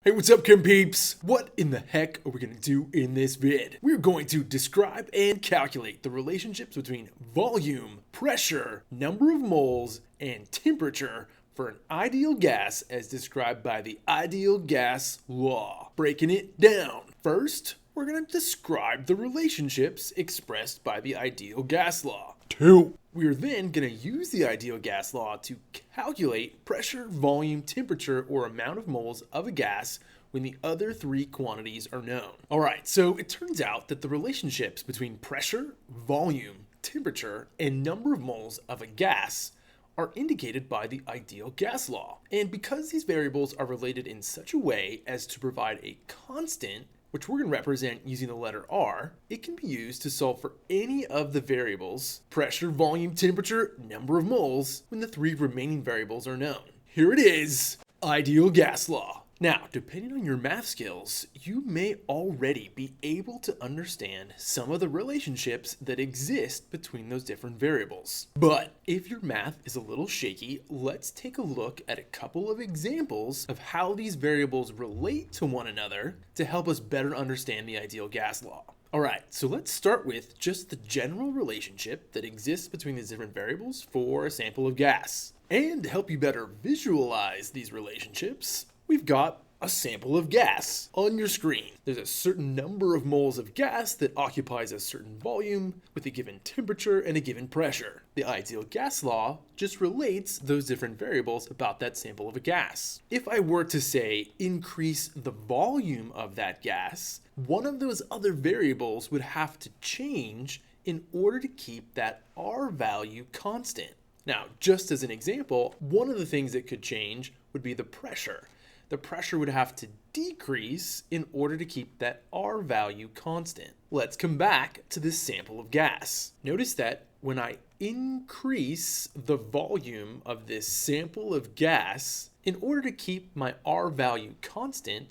Hey, what's up, Chem Peeps? What in the heck are we going to do in this vid? We're going to describe and calculate the relationships between volume, pressure, number of moles, and temperature for an ideal gas as described by the ideal gas law. Breaking it down. First, we're going to describe the relationships expressed by the ideal gas law. 2. We're then going to use the ideal gas law to calculate pressure, volume, temperature, or amount of moles of a gas when the other three quantities are known. Alright, so it turns out that the relationships between pressure, volume, temperature, and number of moles of a gas are indicated by the ideal gas law. And because these variables are related in such a way as to provide a constant, which we're going to represent using the letter R, it can be used to solve for any of the variables, pressure, volume, temperature, number of moles, when the three remaining variables are known. Here it is, ideal gas law. Now, depending on your math skills, you may already be able to understand some of the relationships that exist between those different variables. But if your math is a little shaky, let's take a look at a couple of examples of how these variables relate to one another to help us better understand the ideal gas law. Alright, so let's start with just the general relationship that exists between these different variables for a sample of gas. And to help you better visualize these relationships, we've got a sample of gas on your screen. There's a certain number of moles of gas that occupies a certain volume with a given temperature and a given pressure. The ideal gas law just relates those different variables about that sample of a gas. If I were to say increase the volume of that gas, one of those other variables would have to change in order to keep that R value constant. Now, just as an example, one of the things that could change would be the pressure. The pressure would have to decrease in order to keep that R value constant. Let's come back to this sample of gas. Notice that when I increase the volume of this sample of gas, in order to keep my R value constant,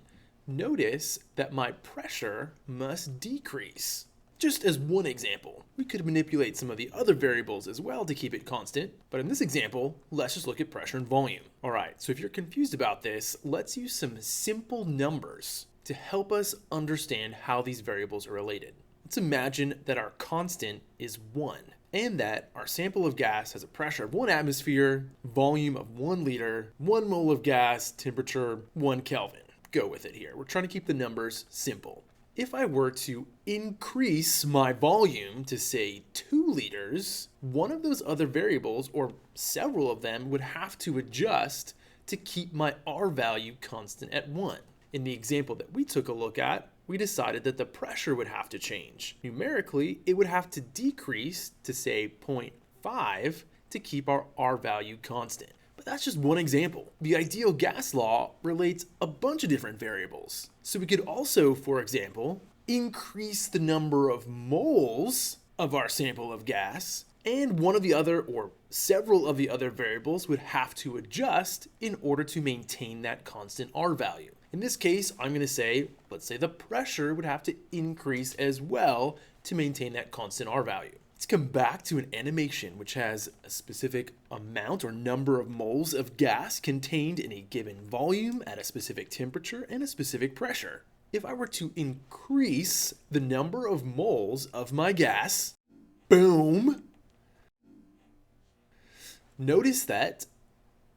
notice that my pressure must decrease. Just as one example, we could manipulate some of the other variables as well to keep it constant, but in this example, let's just look at pressure and volume. Alright, so if you're confused about this, let's use some simple numbers to help us understand how these variables are related. Let's imagine that our constant is 1, and that our sample of gas has a pressure of 1 atmosphere, volume of 1 liter, 1 mole of gas, temperature 1 Kelvin. Go with it here. We're trying to keep the numbers simple. If I were to increase my volume to say 2 liters, one of those other variables, or several of them, would have to adjust to keep my R value constant at 1. In the example that we took a look at, we decided that the pressure would have to change. Numerically, it would have to decrease to say 0.5 to keep our R value constant. But that's just one example. The ideal gas law relates a bunch of different variables. So we could also, for example, increase the number of moles of our sample of gas, and one of the other or several of the other variables would have to adjust in order to maintain that constant R value. In this case, I'm going to say, let's say the pressure would have to increase as well to maintain that constant R value. Let's come back to an animation which has a specific amount or number of moles of gas contained in a given volume at a specific temperature and a specific pressure. If I were to increase the number of moles of my gas, boom, notice that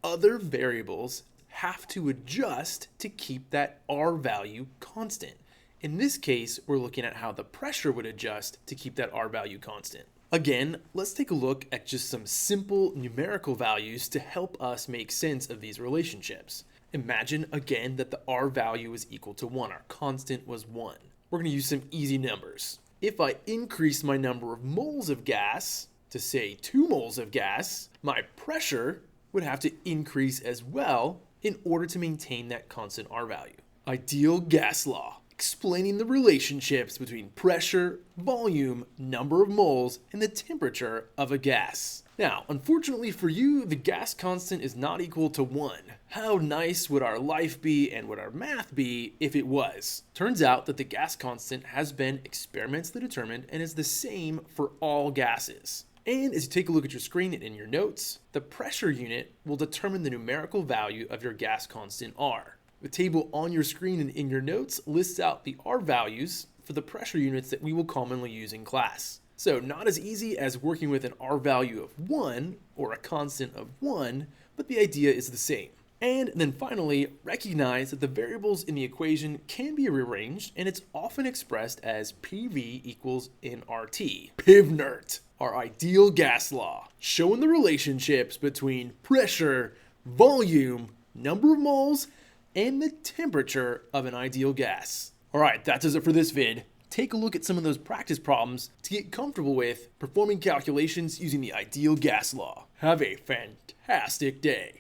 other variables have to adjust to keep that R value constant. In this case, we're looking at how the pressure would adjust to keep that R value constant. Again, let's take a look at just some simple numerical values to help us make sense of these relationships. Imagine again that the R value is equal to 1. Our constant was 1. We're going to use some easy numbers. If I increase my number of moles of gas to say 2 moles of gas, my pressure would have to increase as well in order to maintain that constant R value. Ideal gas law, explaining the relationships between pressure, volume, number of moles, and the temperature of a gas. Now, unfortunately for you, the gas constant is not equal to 1. How nice would our life be and would our math be if it was? Turns out that the gas constant has been experimentally determined and is the same for all gases. And as you take a look at your screen and in your notes, the pressure unit will determine the numerical value of your gas constant R. The table on your screen and in your notes lists out the R values for the pressure units that we will commonly use in class. So not as easy as working with an R value of 1 or a constant of 1, but the idea is the same. And then finally, recognize that the variables in the equation can be rearranged, and it's often expressed as PV equals nRT. PivNert, our ideal gas law, showing the relationships between pressure, volume, number of moles, and the temperature of an ideal gas. Alright, that does it for this vid. Take a look at some of those practice problems to get comfortable with performing calculations using the ideal gas law. Have a fantastic day.